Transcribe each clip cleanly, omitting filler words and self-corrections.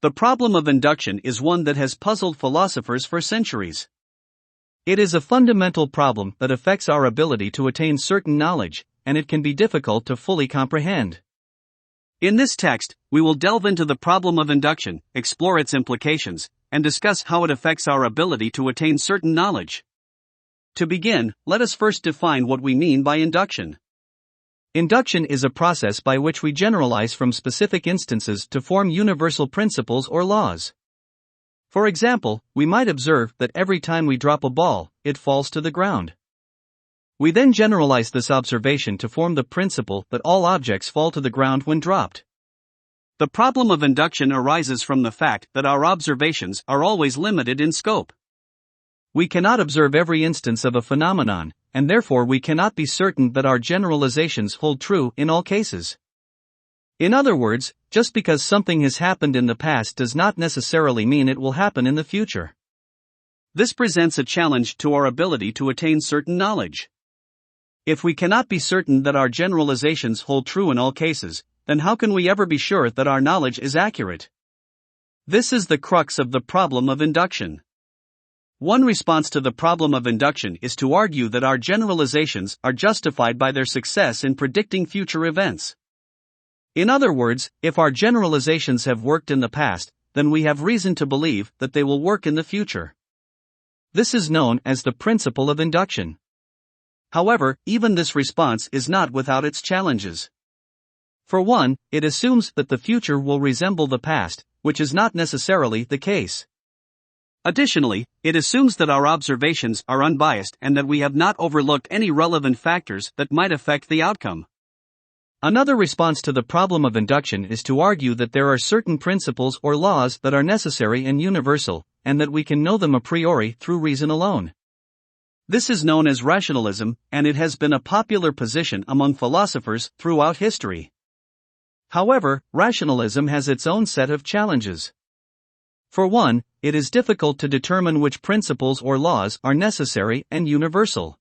The problem of induction is one that has puzzled philosophers for centuries. It is a fundamental problem that affects our ability to attain certain knowledge, and it can be difficult to fully comprehend. In this text, we will delve into the problem of induction, explore its implications, and discuss how it affects our ability to attain certain knowledge. To begin, let us first define what we mean by induction. Induction is a process by which we generalize from specific instances to form universal principles or laws. For example, we might observe that every time we drop a ball, it falls to the ground. We then generalize this observation to form the principle that all objects fall to the ground when dropped. The problem of induction arises from the fact that our observations are always limited in scope. We cannot observe every instance of a phenomenon, and therefore we cannot be certain that our generalizations hold true in all cases. In other words, just because something has happened in the past does not necessarily mean it will happen in the future. This presents a challenge to our ability to attain certain knowledge. If we cannot be certain that our generalizations hold true in all cases, then how can we ever be sure that our knowledge is accurate? This is the crux of the problem of induction. One response to the problem of induction is to argue that our generalizations are justified by their success in predicting future events. In other words, if our generalizations have worked in the past, then we have reason to believe that they will work in the future. This is known as the principle of induction. However, even this response is not without its challenges. For one, it assumes that the future will resemble the past, which is not necessarily the case. Additionally, it assumes that our observations are unbiased and that we have not overlooked any relevant factors that might affect the outcome. Another response to the problem of induction is to argue that there are certain principles or laws that are necessary and universal, and that we can know them a priori through reason alone. This is known as rationalism, and it has been a popular position among philosophers throughout history. However, rationalism has its own set of challenges. For one, it is difficult to determine which principles or laws are necessary and universal.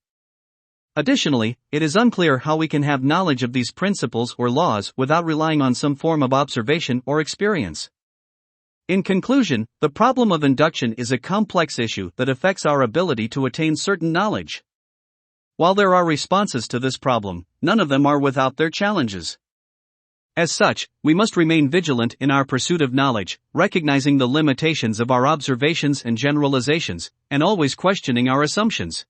Additionally, it is unclear how we can have knowledge of these principles or laws without relying on some form of observation or experience. In conclusion, the problem of induction is a complex issue that affects our ability to attain certain knowledge. While there are responses to this problem, none of them are without their challenges. As such, we must remain vigilant in our pursuit of knowledge, recognizing the limitations of our observations and generalizations, and always questioning our assumptions.